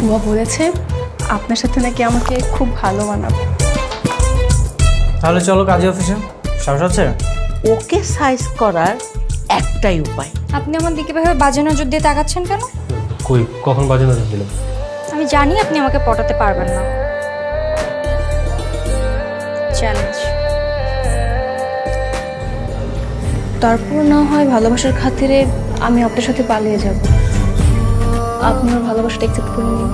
বুয়া বলেছে আপনার সাথে নাকি আমাকে খুব ভালো মানাবে। তাহলে চলো কাজী অফিসে, সাহস আছে? ওকে সাইজ করার একটাই উপায়। আপনি আমার দিকে ভাবে বাজে নজর দিয়ে তাকাচ্ছেন কেন? কই, কখন বাজে নজর দিল? আমি জানি আপনি আমাকে পটাতে পারবেন না। চ্যালেঞ্জ। তারপর না হয় ভালোবাসার খাতিরে আমি আপনার সাথে পালিয়ে যাব, আপনি আমার ভালোবাসাটা অ্যাকসেপ্ট করে নিন।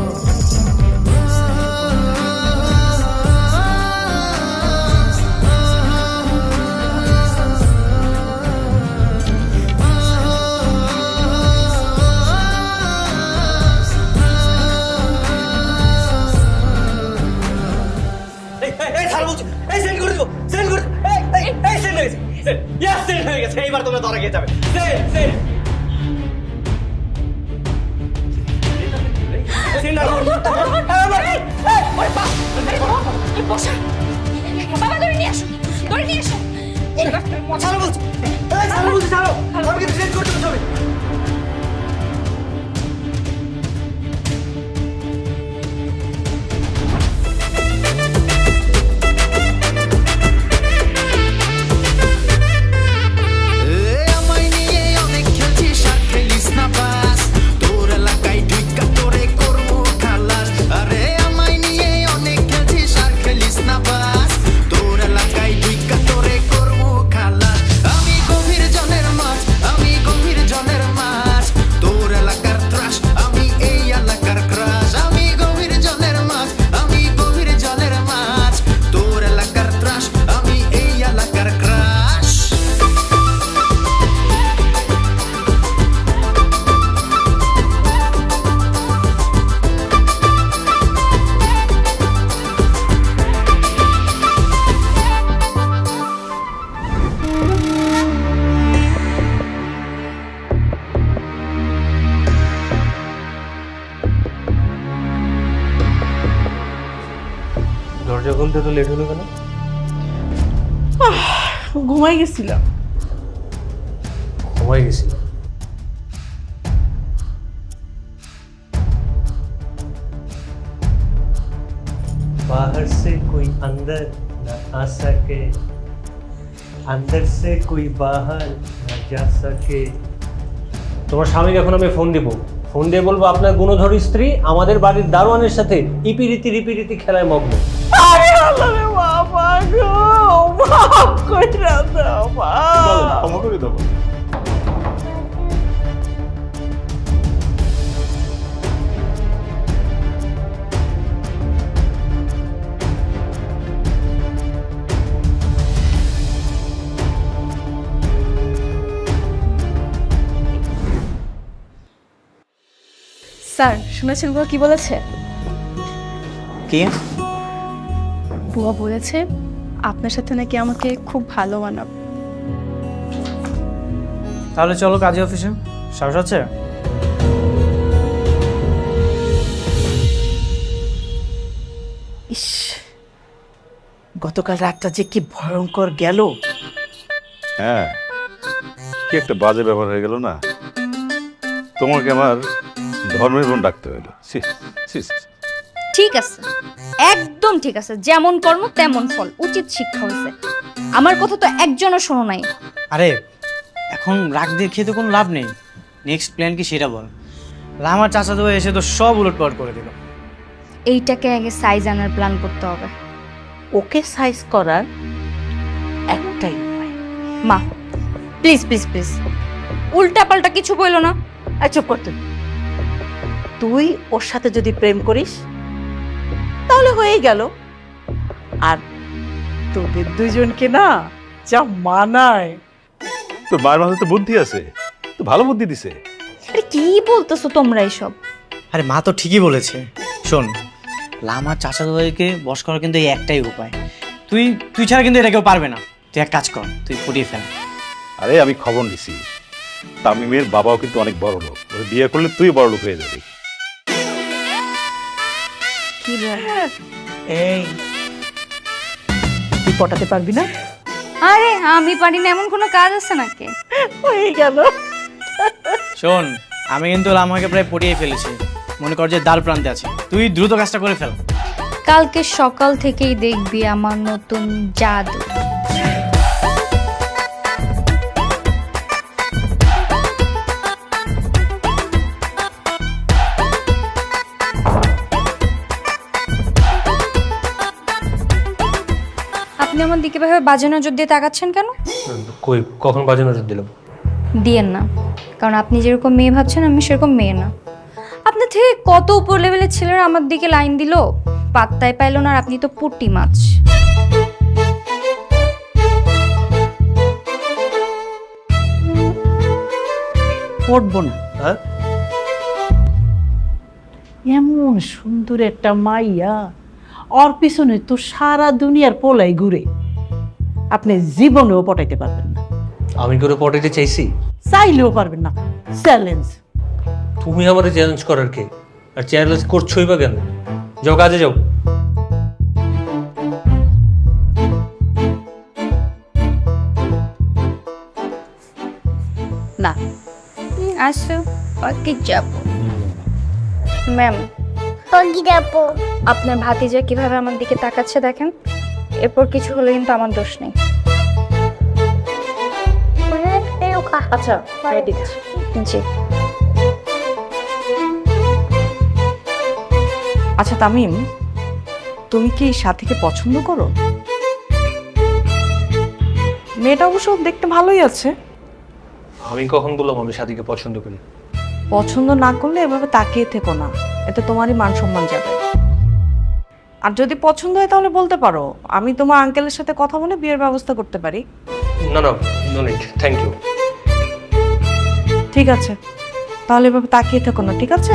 এইবার তোমরা ধরা খেয়ে যাবে। বাবা ধরে নিয়ে আসো, ধরে নিয়ে আসো। দরজা খুলতে তো লেট হলো কেন? ঘুমাই গেছিলাম। ঘুমাই গেছি। बाहर से कोई अंदर न आ सके, अंदर से कोई बाहर न जा सके। তোমার স্বামীকে এখন আমি ফোন দিব, ফোন দিয়ে বলবো আপনার গুণধর স্ত্রী আমাদের বাড়ির দারোয়ানের সাথে ইপিরীতি রিপিরীতি খেলায় মগ্ন। আরে আল্লাহ রে বাবা গো, মাফ কইরা দাও মা। ক্ষমা করে দাও। স্যার শুনেছেন বুয়া কি বলেছে? কি? বুয়া বলেছে আপনার সাথে নাকি আমাকে খুব ভালো মানাবে। তাহলে চলো কাজী অফিসে, সাহস আছে? ইস, গতকাল রাতটা যে কি ভয়ঙ্কর গেল। হ্যাঁ, কি একটা বাজে ব্যাপার হয়ে গেল না। তোমাকে আমার ধর্মের বোন ডাকতে হইলো। ছি, ছি, ছি। ঠিক আছে, একদম ঠিক আছে। যেমন কর্ম তেমন ফল, উচিত শিক্ষা হয়েছে। আমার কথা তো একজনও শোনো নাই। আরে এখন রাগ দিয়ে খেয়ে তো কোনো লাভ নেই। নেক্সট প্ল্যান কি সেটা বল। আমার চাচা তো এসে তো সব উলটপালট করে দিল। এইটাকে আগে সাইজ আনার প্ল্যান করতে হবে। ওকে সাইজ করার একটাই উপায়। মা প্লিজ প্লিজ প্লিজ, উল্টা পাল্টা কিছু বইলো না। চুপ করতে। তুই ওর সাথে যদি প্রেম করিস তাহলে হয়েই গেল। আর তোদের দুজনকে না যা মানায়। তোর মায়ের মাথায় তো বুদ্ধি আছে, তো ভালো বুদ্ধি দিছে। আরে কি বলতেছো তোমরা এইসব? আরে মা তো ঠিকই বলেছে। শোন, আমার চাচা দাদাকে বশ করার কিন্তু এই একটাই উপায়। তুই তুই ছাড়া কিন্তু এটা কেউ পারবে না। তুই এক কাজ কর, তুই ফুটিয়ে ফেল। আরে আমি খবর নিছি, তামিমের বাবাও কিন্তু অনেক বড় লোক। ওরে বিয়ে করলে তুই বড় লোক হয়ে যাবি। এই তুই পটাতে পারবি না? আরে আমি পারি না এমন কোনো কাজ আছে নাকি? হয়ে গেল। শোন, আমি কিন্তু লামাকে প্রায় পটিয়ে ফেলেছি। মনে কর যে দ্বার প্রান্তে আছে, তুই দ্রুত কাজটা করে ফেল। কালকে সকাল থেকেই দেখবি আমার নতুন জাদু। আপনি আমার দিকে ভাবে বাজে নজর দিয়ে তাকাচ্ছেন কেন? কই কখন বাজে নজর দিলাম? দিয়েন না, কারণ আপনি যেরকম মেয়ে ভাবছেন আমি সেরকম মেয়ে না। আপনার থেকে কত উপর লেভেলের ছেলেরা আমার দিকে লাইন দিল, পাত্তাই পাইল না, আর আপনি তো পুঁটি মাছ। পড়বো না। হ্যাঁ, এমন সুন্দর একটা মাইয়া, ওর পিছনে তো সারা দুনিয়ার পোলাই ঘুরে, আপনি জীবনেও পটাইতে পারবেন না, আমি করে পটাইতে চাইছি? চাইলেও পারবেন না। চ্যালেঞ্জ। তুমি আমাদের চ্যালেঞ্জ করার কে? আর চ্যালেঞ্জ করছোই বা কেন? যাও কাজে যাও। না, আসো, ওকে যাব। ম্যাম, আপনার ভাতিজা কিভাবে আমার দিকে তাকাচ্ছে দেখেন। এরপর কিছু হলে কিন্তু আমার দোষ নেই। আচ্ছা রেডি। জি। আচ্ছা তামিম, তুমি কি সাথীকে পছন্দ করো? মেয়েটা অবশ্য দেখতে ভালোই আছে। আমি কখন বললাম আমি সাথীকে পছন্দ করি? পছন্দ না করলে এভাবে তাকিয়ে থেকো না, এতে তোমারই মান সম্মান যাবে। আর যদি পছন্দ হয় তাহলে বলতে পারো, আমি তোমার আঙ্কেলের সাথে কথা বলে বিয়ের ব্যবস্থা করতে পারি। না না, নো নিড, থ্যাংক ইউ। ঠিক আছে, তাহলে এভাবে তাকিয়ে থেকো না, ঠিক আছে?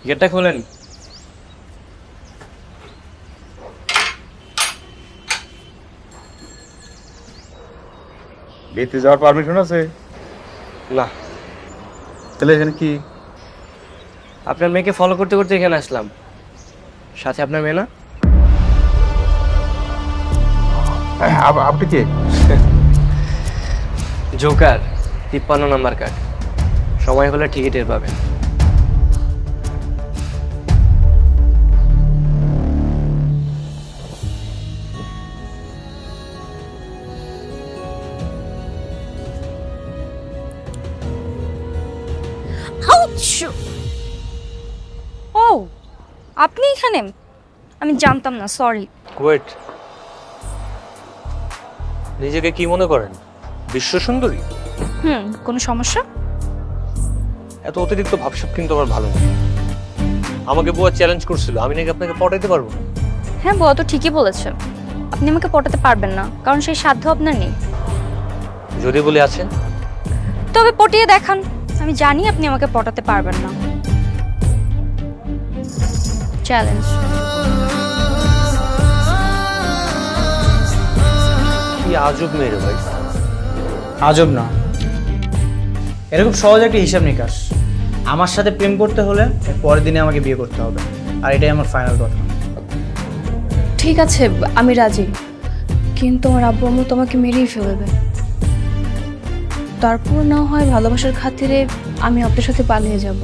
গেটটা খোলেন। বিয়েতে যাওয়ার পারমিশন আছে? না, তাহলে এখানে কি? আপনার মেয়েকে ফলো করতে করতে এখানে আসলাম। সাথে আপনার মেয়ে না? আপনি কে? Joker, 53 number card. সময় হলে ঠিকই টের পাবেন। ও, আপনি এখানে? আমি জানতাম না, সরি। ওয়েট, নিজেকে কি মনে করেন বিশ্ব সুন্দরী? কোনো সমস্যা? এত অতিরিক্ত ভাবসাব কিন্তু আমার ভালো না। আমাকে বুয়া চ্যালেঞ্জ করছিল, আমি নাকি আপনাকে পটাইতে পারবো না। হ্যাঁ, বুয়া তো ঠিকই বলেছে, আপনি আমাকে পটাতে পারবেন না, কারণ সেই সাধ্য আপনার নেই। যদি বলে আছেন তবে পটিয়ে দেখান, আমি জানি আপনি আমাকে পটাতে পারবেন না। চ্যালেঞ্জ। কি আজব মেয়ে ভাই। আজব না, এরকম সহজ একটা হিসাব নিকাশ। আমার সাথে প্রেম করতে হলে এর পরের দিনে আমাকে বিয়ে করতে হবে, আর এটাই আমার ফাইনাল কথা। ঠিক আছে, আমি রাজি, কিন্তু আমার আব্বু আম্মু তোমাকে মেরেই ফেলবে। তারপর না হয় ভালোবাসার খাতিরে আমি আপনার সাথে পালিয়ে যাব।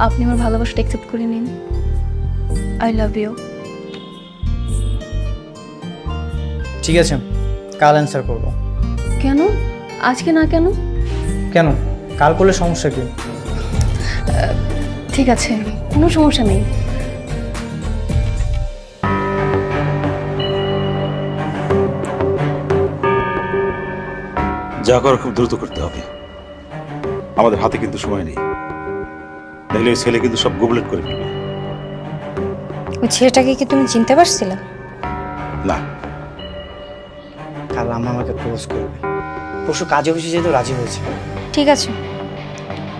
আপনি আমার ভালোবাসাটা অ্যাকসেপ্ট করে নিন। I love you. ঠিক আছে, কাল অ্যান্সার করব। কেন আজকে না? কেন? কেন, কাল করলে সমস্যা কি? ঠিক আছে, কোনো সমস্যা নেই। যা করার খুব দ্রুত করতে হবে, আমাদের হাতে কিন্তু সময় নেই, তাহলে ওই ছেলে কিন্তু সব গোবলেট করে ফেলবে। ওই ছেলেটাকে কি তুমি চিনতে পারছিলে? না, কাল আম্মা আমাকে প্রপোজ করবে, পরশু কাজে অফিসে যেহেতু রাজি হয়েছে। ঠিক আছে,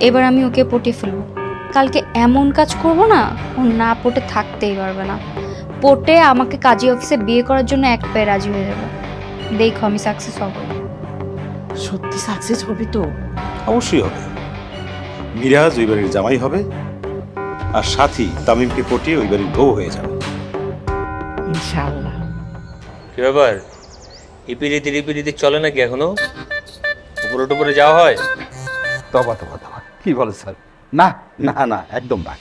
এবার আমি ওকে পটিয়ে ফেলবো। কালকে এমন কাজ করব না, ও না পটে থাকতেই পারবে না। পটে আমাকে কাজী অফিসে বিয়ে করার জন্য এক পায়ে রাজি হয়ে যাবে। দেখো আমি সাকসেস হব। সত্যি সাকসেস হবে তো? অবশ্যই হবে। মিরাজ ওই বাড়ির জামাই হবে, আর সাথী তামিমকে পটিয়ে ওই বাড়ির বউ হয়ে যাবে। ইনশাআল্লাহ। কি ব্যাপার, ইপিরিতি চলে নাকি এখনো? উপরে টুপুরে যাওয়া হয়? তবা তবা তবা কি বলে স্যার? না না না, একদম না।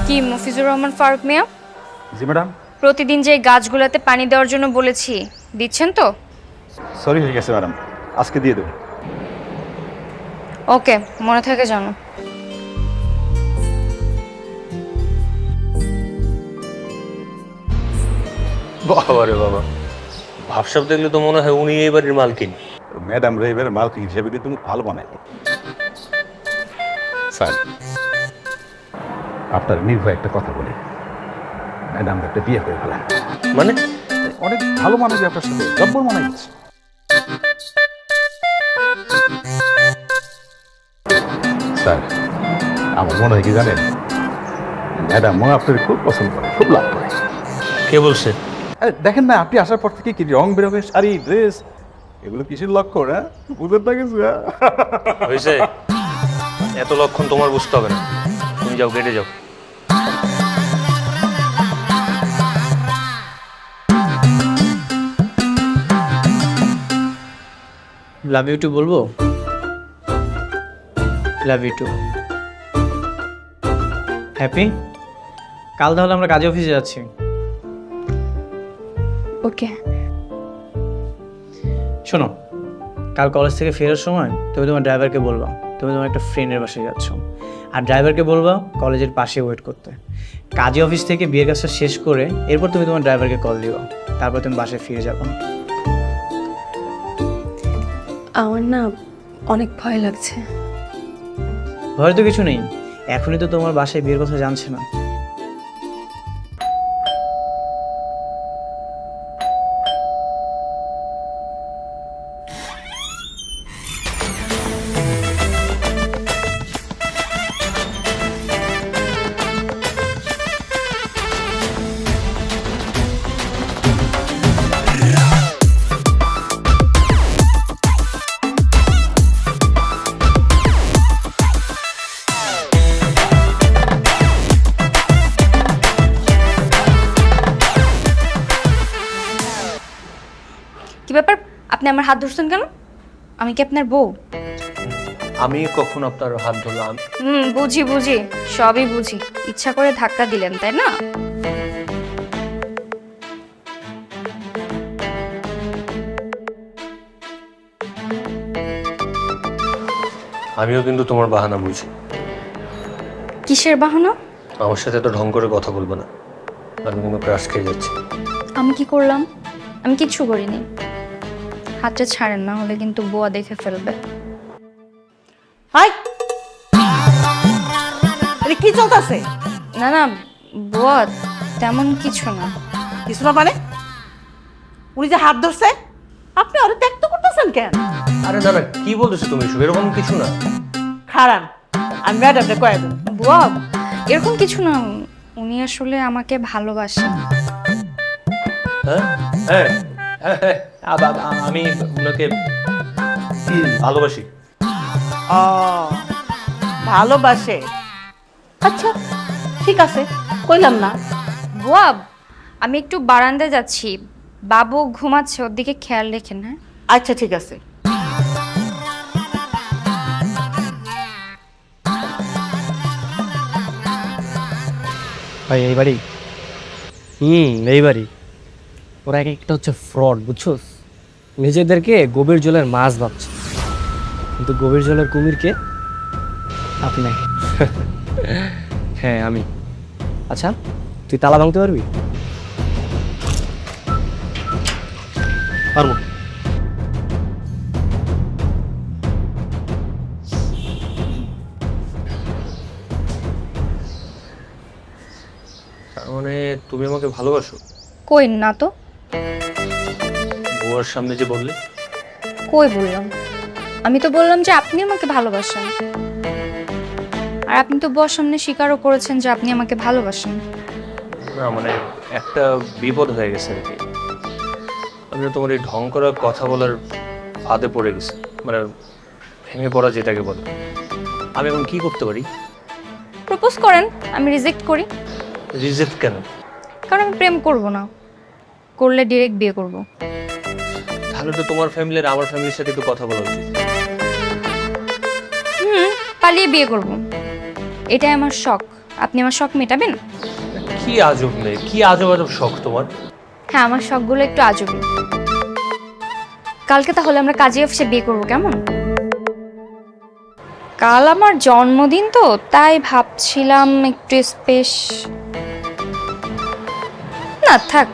কি মফিজুর রহমান ফারুক মিয়া, জি ম্যাডাম। প্রতিদিন যে গাছগুলোতে পানি দেওয়ার জন্য বলেছি দিচ্ছেন তো? সরি হয়ে গেছে ম্যাডাম, আজকে দিয়ে দেবো। ওকে, মনে থাকে জানো। বাবা রে বাবা, ভাবসাব দেখলে তো মনে হয় উনি এই বাড়ির মালকিন। ম্যাডাম রে এবারে মালকিন হিসেবে কিন্তু তুমি ভালো বানাই। স্যার, আপনার নির্ভয় একটা কথা বলি, ম্যাডাম একটা বিয়ে করে ফেলেন। মানে অনেক ভালো মানাবে আপনার সাথে, জব্বর মানাই গেছে। স্যার, আমার মনে হয় কি জানেন, ম্যাডাম আপনার খুব পছন্দ করে, খুব লাভ করে। কে বলছে? আরে দেখেন না, আপনি আসার পর থেকে কি রং বেরঙের শাড়ি, ড্রেস, এগুলো কিসের লক্ষণ? হ্যাঁ, বুঝেন না কিছু? হয়েছে, এত লক্ষণ তোমার বুঝতে হবে না। তুমি যাও, কেটে যাও। লাভ ইউ টু বলবো? Love you too. হ্যাপি? কাল তাহলে আমরা কাজে অফিসে যাচ্ছি। ওকে। শোনো, কাল কলেজ থেকে ফেরার সময় তুমি তোমার ড্রাইভারকে বলবা তুমি তোমার একটা ফ্রেন্ডের বাসায় যাচ্ছ, আর ড্রাইভারকে বলবা কলেজের পাশে ওয়েট করতে। কাজে অফিস থেকে বিয়ের কাজটা শেষ করে এরপর তুমি তোমার ড্রাইভারকে কল দিবা, তারপর তুমি বাসায় ফিরে যাবো। আমার না অনেক ভয় লাগছে। ভয়ের তো কিছু নেই, এখনই তো তোমার বাসায় বিয়ের কথা জানছে না। কি ব্যাপার, আপনি আমার হাত ধরছেন কেন? আমি কি আপনার বউ? আমি কখন আপনার হাত ধরলাম? বুঝি বুঝি, সবই বুঝি। ইচ্ছা করে ধাক্কা দিলেন, তাই না? আমিও কিন্তু তোমার বাহানা বুঝি। কিসের বাহানা? আমার সাথে তো ঢং করে কথা বলবো না, আমি কিন্তু ক্রাশ খেয়ে যাচ্ছি। আমি কি করলাম? আমি কিচ্ছু করিনি। হাতটা ছাড়েন, না হলে কিন্তু বুয়া দেখে ফেলবে। হাই, আরে কি চলতেছে? না না বুয়া, তেমন কিছু না। কিছু না মানে? উনি যে হাত ধরছে, আপনি ওরে ত্যাক্ত করতেছেন কেন? আরে না না, কি বলতেছো তুমি? এরকম কিছু না। খারান, আমি ম্যাডামকে কয়ে দেব। বুয়া, এরকম কিছু না। উনি আসলে আমাকে ভালোবাসেন। হ্যাঁ হ্যাঁ হ্যাঁ হ্যাঁ, আমি ওনাকে ভালোবাসি। ও, ভালোবাসে? আচ্ছা ঠিক আছে, কইলাম না। বুয়া, আমি একটু বারান্দায় যাচ্ছি, বাবু ঘুমাচ্ছে, ওর দিকে খেয়াল রেখেন। হ্যাঁ আচ্ছা ঠিক আছে। ভাই এই বাড়ি? এই বাড়ি। ওরা এক একটা হচ্ছে ফ্রড, বুঝছোস? নিজেদেরকে গভীর জলের মাছ ভাবছে, কিন্তু গভীর জলের কুমিরকে আপনি। হ্যাঁ আমি। আচ্ছা, তুই তালা ভাঙতে পারবি? পারবো। তার মানে তুমি আমাকে ভালোবাসো? কই না তো। বুয়ার সামনে যে বললে? কই বললাম? আমি তো বললাম যে আপনি আমাকে ভালোবাসেন। আর আপনি তো বর সামনে স্বীকারও করেছেন যে আপনি আমাকে ভালোবাসেন। না মানে একটা বিপদ হয়ে গেছে আর কি। আমি তোমার এই ঢং করা কথা বলার ফাঁদে পড়ে গেছি, মানে ভেঙে পড়া যেটাকে বলে। আমি এখন কি করতে পারি? প্রপোজ করেন, আমি রিজেক্ট করি। রিজেক্ট কেন? কারণ আমি প্রেম করব না, করলে ডিরেক্ট বিয়ে করব। তাহলে তো তোমার ফ্যামিলির আমার ফ্যামিলির সাথে একটু কথা বলা উচিত। পালিয়ে বিয়ে করব, এটাই আমার শখ। আপনি আমার শখ মেটাবেন? কি আজব মেয়ে, কি আজব আজব শখ তোমার। হ্যাঁ, আমার শখগুলো একটু আজবই। কালকে তাহলে আমরা কাজী অফিসে বিয়ে করব, কেমন? কাল আমার জন্মদিন তো, তাই ভাবছিলাম একটু না থাক,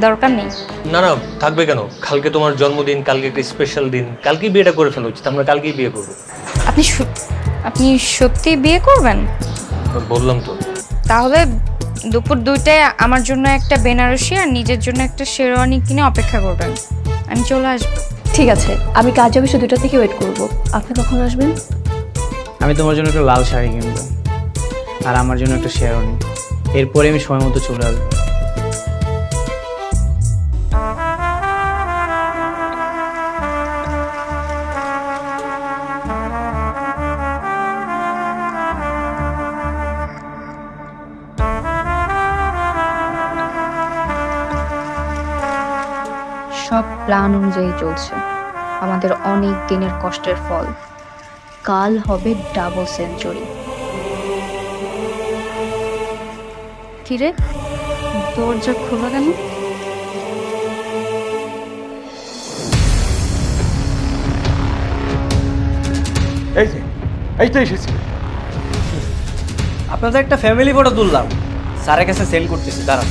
দরকার নেই। না না, থাকবে কেন? কালকে তোমার জন্মদিন, কালকে একটা স্পেশাল দিন, কালকেই বিয়েটা করে ফেলা উচিত। আমরা কালকেই বিয়ে করবো। আপনি সত্যি বিয়ে করবেন? বললাম তো। তাহলে দুপুর 2টায় আমার জন্য একটা বেনারসি আর নিজের জন্য একটা শেরওয়ানি কিনে অপেক্ষা করবেন, আমি চলে আসবো। ঠিক আছে, আমি কাজ অফিসে 2টা থেকে ওয়েট করব। আপনি কখন আসবেন? আমি তোমার জন্য একটা লাল শাড়ি কিনবো আর আমার জন্য একটা শেরওয়ানি, এরপরে আমি সময় মতো চলে আসবো। সব প্ল্যান অনুযায়ী চলছে, আমাদের অনেক দিনের কষ্টের ফল। কাল হবে ডাবল সেঞ্চুরি। কিরে, দরজা খোলা কেন? এই তো এসেছি। আপনাদের একটা ফ্যামিলি ফটো তুললাম, স্যারের কাছে সেন্ড করতেছি, দাঁড়ান।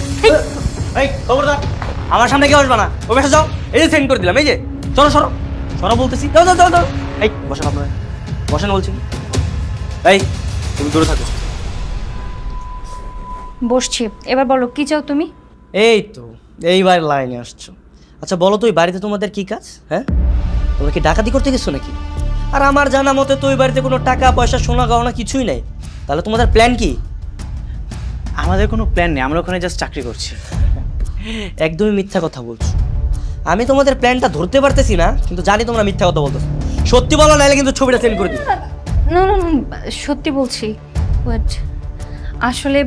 এই খবরদার, আমার সামনে কেউ আসবে না, ও বেসে যাও। এই যে সেন্ড করে দিলাম, এই যে সরো সরো সরো বলতেছি, যাও যাও যাও যাও। এই বসেন, আপনারা বসেন বলছি। এই তুমি দূরে থাকো। বসছি, এবার বলো কি চাও তুমি? এই তো এইবার লাইনে আসছো। আচ্ছা বলো তো, ওই বাড়িতে তোমাদের কি কাজ? হ্যাঁ, তোমরা কি ডাকাতি করতে গেছো নাকি? আর আমার জানা মতে তো ওই বাড়িতে কোনো টাকা পয়সা সোনা গহনা কিছুই নাই। তাহলে তোমাদের প্ল্যান কি? আমাদের কোনো প্ল্যান নেই, আমরা ওখানে জাস্ট চাকরি করছি। একদমই মিথ্যা কথা বলছো। আমি তোমাদের প্ল্যানটা ধরতে পারতেছি না, কিন্তু জানি তোমরা মিথ্যা কথা বলতেছো। সত্যি বলো, নাহলে কিন্তু ছবিটা সেন্ড করে দিই। না না না, সত্যি বলছি। ওয়েট, আসলে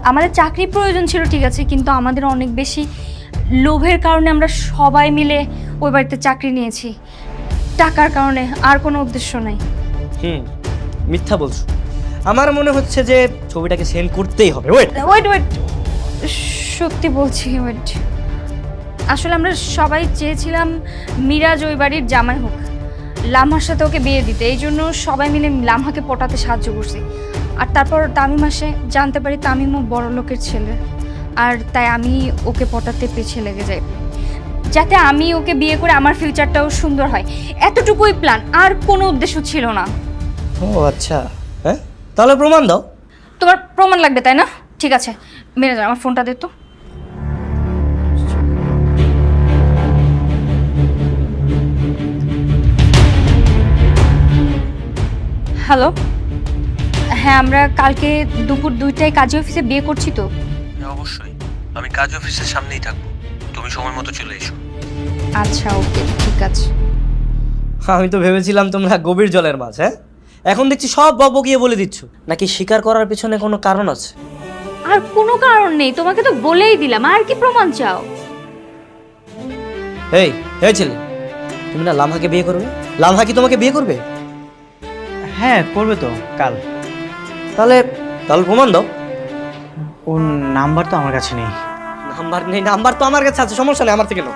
আমাদের চাকরির প্রয়োজন ছিল ঠিক আছে, কিন্তু আমাদের অনেক বেশি লোভের কারণে আমরা সবাই মিলে ওই বাড়িতে চাকরি নিয়েছি। টাকার কারণে, আর কোনো উদ্দেশ্য নাই। মিথ্যা বলছো। আমার মনে হচ্ছে যে ছবিটাকে সেন্ড করতেই হবে। ওয়েট ওয়েট ওয়েট, সত্যি বলছি। ওয়েট, আসলে আমরা সবাই চেয়েছিলাম মিরাজ ওই বাড়ির জামাই হোক, লামহার সাথে ওকে বিয়ে দিতে। এই জন্য সবাই মিলে লামহাকে পটাতে সাহায্য করছি। আর তারপর তামিম আসে, জানতে পারি তামিমও বড় লোকের ছেলে, আর তাই আমি ওকে পটাতে পিছিয়ে লেগে যাই, যাতে আমি ওকে বিয়ে করে আমার ফিউচারটাও সুন্দর হয়। এতটুকুই প্ল্যান, আর কোনো উদ্দেশ্য ছিল না। ও আচ্ছা, হ্যাঁ তাহলে প্রমাণ দাও। তোমার প্রমাণ লাগবে তাই না? ঠিক আছে, মেরে যাও, আমার ফোনটা দে তো। হ্যালো, হ্যাঁ আমরা কালকে দুপুর 2টায় কাজী অফিসে বিয়ে করছি তো। অবশ্যই, আমি কাজ অফিসের সামনেই থাকবো, তুমি সময় মতো চলে এসো। আচ্ছা ওকে, ঠিক আছে। আমি তো ভেবেছিলাম তোমরা গভীর জলের মাছ। হ্যাঁ, এখন দেখছি সব বকবকিয়ে বলে দিচ্ছ। নাকি স্বীকার করার পিছনে কোনো কারণ আছে? আর কোনো কারণ নেই, তোমাকে তো বলেই দিলাম, আর কি প্রমাণ চাও? এই এই ছেলে, তুমি না লামহাকে বিয়ে করবে? লামহা কি তোমাকে বিয়ে করবে? হ্যাঁ করবে তো কাল। তাহলে তাহলে প্রমাণ দাও। ওর নাম্বার তো আমার কাছে নেই। নাম্বার নেই? নাম্বার তো আমার কাছে আছে, সমস্যা নেই, আমার থেকে নাও।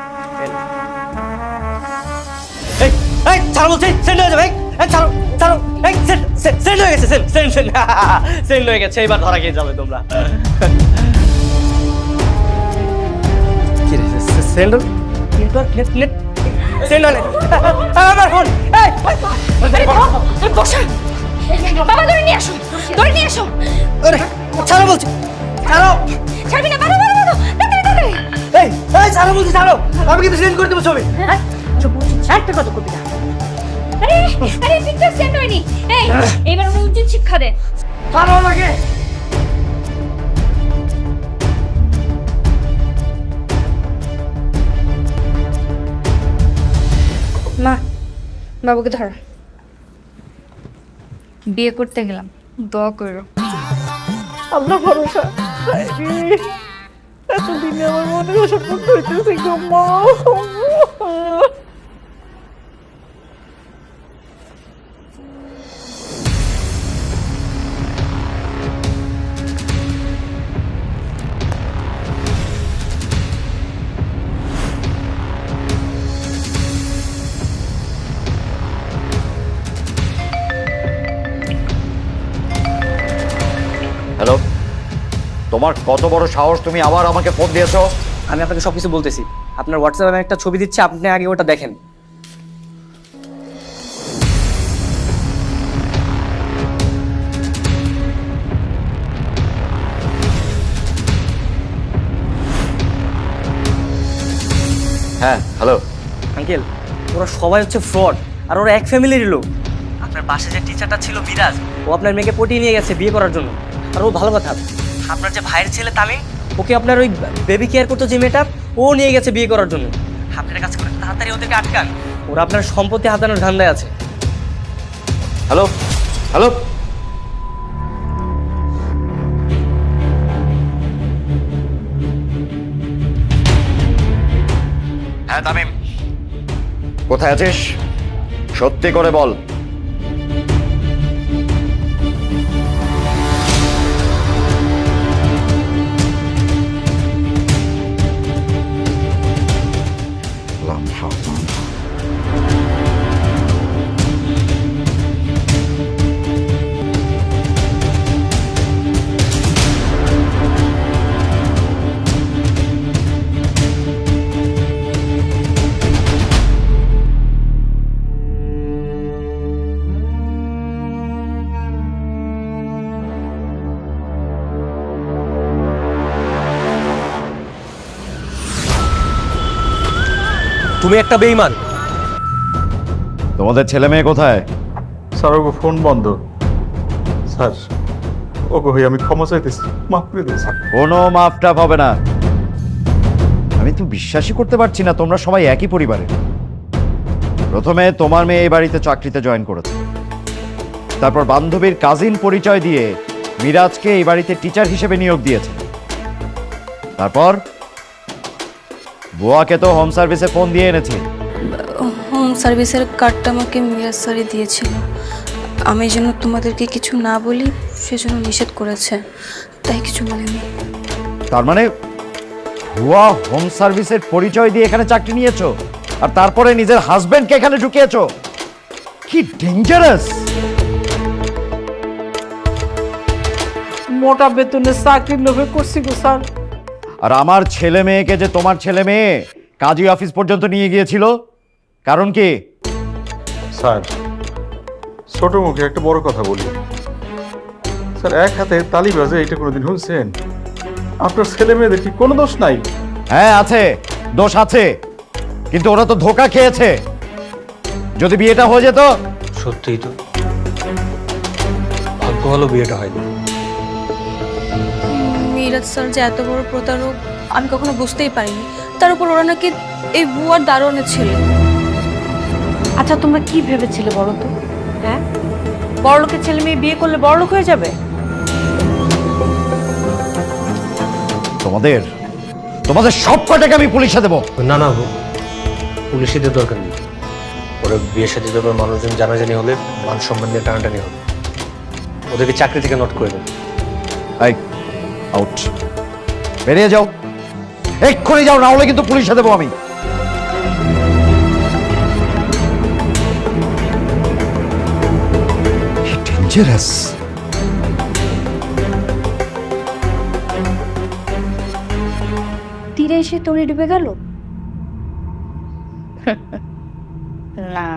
এই এই ছাড়ো বলছি, সেন্ড হয়ে যাবে। এই ছাড়ো ছাড়ো, এই সেন্ড হয়ে গেছে, সেন্ড হয়ে গেছে। এবার ধরা খেয়ে যাবে তোমরা। কি রে, সেন্ড নেট সেন্ড হলে আমার ফোন। এই বসা, বাবা ধরে নিয়ে আসো, ধরে নিয়ে আসো। আরে ছাড়ো বলছি, ছাড়ো। ছাড়বি না? বাবা বাবা বাবা, তাড়াতাড়ি। এই এই ছাড়ো বলছি, ছাড়ো। আমি কিন্তু সেন্ড করে দেবো ছবি। আরে আরে পিকচার সেন্ড হয়নি। এই এবার আমরা উচিত শিক্ষা দে। ছাড়ো আমাকে। মা, বাবুকে ধরো। বিয়ে করতে গেলাম, দোয়া করো। আল্লাহ ভরসা। এতদিনে আমার মনে অসম্পূর্ণ হইতেছে গো মা। হ্যালো, তোমার কত বড় সাহস, তুমি আবার আমাকে ফোন দিয়েছো? আমি আপনাকে সবকিছু বলতেছি। আপনার হোয়াটসঅ্যাপে আমি একটা ছবি দিচ্ছি, আপনি আগে ওটা দেখেন। হ্যাঁ, হ্যালো। আঙ্কেল, ওরা সবাই হচ্ছে ফ্রড, আর ওরা এক ফ্যামিলির লোক। আপনার পাশে যে টিচারটা ছিল মিরাজ, ও আপনার মেয়েকে পটিয়ে নিয়ে গেছে বিয়ে করার জন্য। আর ও ভালো কথা, আপনার যে ভাইয়ের ছেলে তামিম, ওকে আপনার ওই বেবি কেয়ার করতো যে মেয়েটা, ও নিয়ে গেছে বিয়ে করার জন্য। আপনার কাছে করে তাড়াতাড়ি ওদেরকে আটকান, ওরা আপনার সম্পত্তি হাতানোর ধান্দায় আছে। Hello, hello. হ্যাঁ তামিম, কোথায় আছিস? সত্যি করে বল। তুমি একটা বেঈমান। তোমাদের ছেলে মেয়ে কোথায়? স্যার ওকে ফোন বন্ধ। স্যার ওকে হয়ে আমি ক্ষমা চাইতেছি, মাফ করে দিন স্যার। কোনো মাফটাপ হবে না। আমি তো বিশ্বাসই করতে পারছি না তোমরা সবাই একই পরিবারের। প্রথমে তোমার মেয়ে এই বাড়িতে চাকরিতে জয়েন করেছে, তারপর বান্ধবীর কাজিন পরিচয় দিয়ে মিরাজকে এই বাড়িতে টিচার হিসেবে নিয়োগ দিয়েছে। তারপর বুয়াকে তো হোম সার্ভিসে ফোন দিয়ে এনেছি। হোম সার্ভিসের কার্ডটা আমাকে মিরাজ স্যারই দিয়েছিল। আমি যেন তোমাদেরকে কিছু না বলি সেজন্য নিষেধ করেছে, তাই কিছু বলিনি। তার মানে ভুয়া হোম সার্ভিসের পরিচয় দিয়ে এখানে চাকরি নিয়েছো, আর তারপরে নিজের হাজবেন্ডকে এখানে ঢুকিয়েছো। কি ডেঞ্জারাস! মোটা বেতনের চাকরির লোভে করছি গো স্যার। আর আমার ছেলে মেয়েকে যে তোমার ছেলে মেয়ে কাজী অফিস পর্যন্ত নিয়ে গিয়েছিল, কারণ কি? স্যার ছোট মুখে একটা বড় কথা বলি। স্যার এক হাতে তালি বাজে, এটা কোনোদিন শুনছেন? আপনার ছেলে মেয়েদের কি কোনো দোষ নাই? হ্যাঁ আছে, দোষ আছে, কিন্তু ওরা তো ধোঁকা খেয়েছে। যদি বিয়েটা হয়ে যেত। সত্যিই তো ভাগ্য ভালো বিয়েটা হয়নি। মিরাজ স্যার যে এত বড় প্রতারক আমি কখনো বুঝতেই পারিনি। তার উপর ওরা নাকি এই বুয়ার দারোয়ানে ছিল। আচ্ছা তোমরা কি ভেবেছিলে বলো তো? হ্যাঁ, বড়লোকের ছেলে মেয়ে বিয়ে করলে বড়লোক হয়ে যাবে? তোমাদের সব কটাকে আমি পুলিশে দেবো। না না, পুলিশের দরকার নেই। ওরা বিয়ে সাথে ব্যাপার মানুষজন জানাজানি হলে মান সম্মান নিয়ে টানাটানি হবে। ওদেরকে চাকরি থেকে নোট করে দেবে। আউট, বেরিয়ে যাও, এক্ষুনি যাও, না হলে কিন্তু পুলিশে দেবো আমি। ডেঞ্জারাস। তীরে এসে তরি ডুবে গেল না,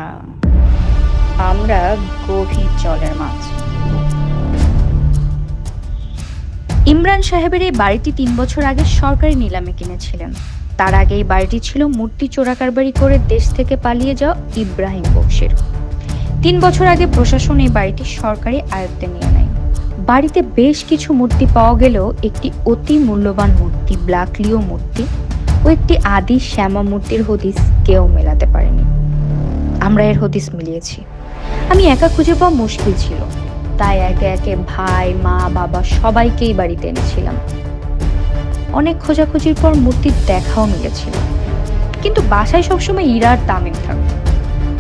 আমরা গভীর জলের মাছ। ইমরান সাহেবের এই বাড়িটি 3 বছর আগে সরকারি নিলামে কিনেছিলেন। তার আগে এই বাড়িটি ছিল মূর্তি চোরা কারবারি করে দেশ থেকে পালিয়ে যাওয়া ইব্রাহিম বংশের। 3 বছর আগে প্রশাসন এই বাড়িটি সরকারি আয়ত্তে নিয়ে নেয়। বাড়িতে বেশ কিছু মূর্তি পাওয়া গেলেও একটি অতি মূল্যবান মূর্তি, ব্ল্যাক লিও মূর্তি ও একটি আদি শ্যামা মূর্তির হদিস কেউ মেলাতে পারেনি। আমরা এর হদিস মিলিয়েছি। আমি একা খুঁজে পাওয়া মুশকিল ছিল, তাই একে একে ভাই, মা, বাবা সবাইকেই বাড়িতে এনেছিলাম। অনেক খোঁজাখুঁজির পর মূর্তির দেখাও মিলেছিল, কিন্তু বাসায় সবসময় ইরা আর তামিম থাকতো,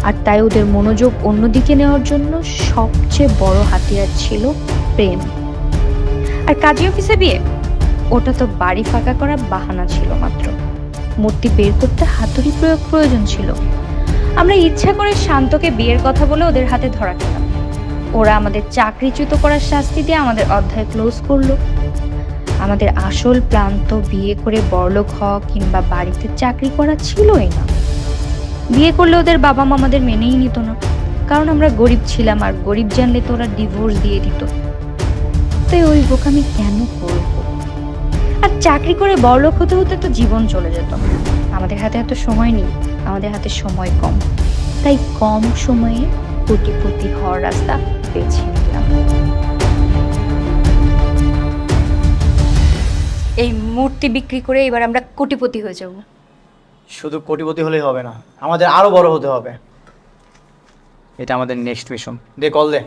আর তাই ওদের মনোযোগ অন্যদিকে নেওয়ার জন্য সবচেয়ে বড় হাতিয়ার ছিল প্রেম। আর কাজী অফিসে বিয়ে, ওটা তো বাড়ি ফাঁকা করার বাহানা ছিল মাত্র। মূর্তি বের করতে হাতুড়ি প্রয়োজন ছিল। আমরা ইচ্ছা করে শান্তকে বিয়ের কথা বলে ওদের হাতে ধরা খেলাম। ওরা আমাদের চাকরিচ্যুত করার শাস্তি দিয়ে আমাদের অধ্যায় ক্লোজ করলো। আমাদের আসল প্ল্যান তো বিয়ে করে বড়লোক হওয়া কিংবা বাড়িতে চাকরি করা ছিলই না। বিয়ে করলে ওদের বাবা মা আমাদের মেনেই নিত না, কারণ আমরা গরিব ছিলাম, আর গরিব জানলে তো ওরা ডিভোর্স দিয়ে দিত। তাই ওই বোকামি কেন করব? আর চাকরি করে বড়লোক হতে হতে তো জীবন চলে যেত। আমাদের হাতে এত সময় নেই, আমাদের হাতে সময় কম, তাই কম সময়ে কোটিপতি হওয়ার রাস্তা বেছে নিলাম। এই মূর্তি বিক্রি করে এবার আমরা কোটিপতি হয়ে যাব। শুধু কোটিপতি হলেই হবে না, আমাদের আরো বড় হতে হবে। এটা আমাদের নেক্সট মিশন। দে কল দে।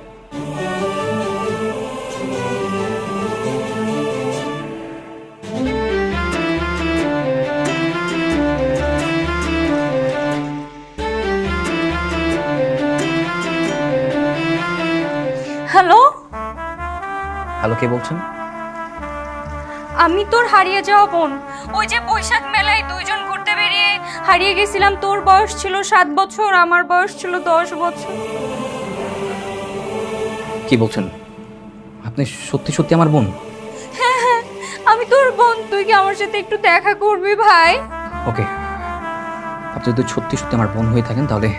হ্যালো, হ্যালো, কে বলছেন? আমি তোর হারিয়ে যাওয়া বোন। ওই যে বৈশাখ মেলায় দুইজন ঘুরতে বেরিয়ে হারিয়ে গেছিলাম। তোর বয়স ছিল 7 বছর, আমার বয়স ছিল 10 বছর। কি বলছেন? আপনি সত্যি সত্যি আমার বোন? হ্যাঁ হ্যাঁ, আমি তোর বোন। তুই কি আমার সাথে একটু দেখা করবি ভাই? ওকে, আপনি যদি সত্যি সত্যি আমার বোন হয়ে থাকেন তাহলে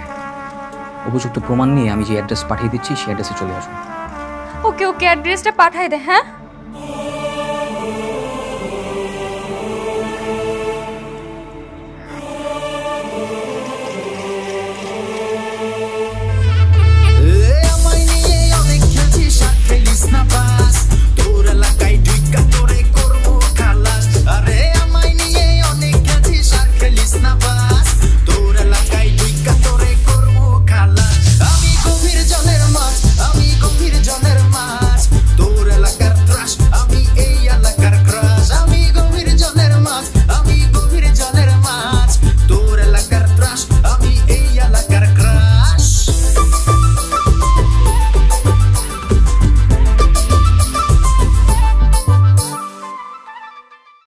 উপযুক্ত প্রমাণ নিয়ে আমি যে অ্যাড্রেস পাঠিয়ে দিচ্ছি সেই অ্যাড্রেসে চলে আসুন। ওকে ওকে, অ্যাড্রেসটা পাঠাই দে। হ্যাঁ।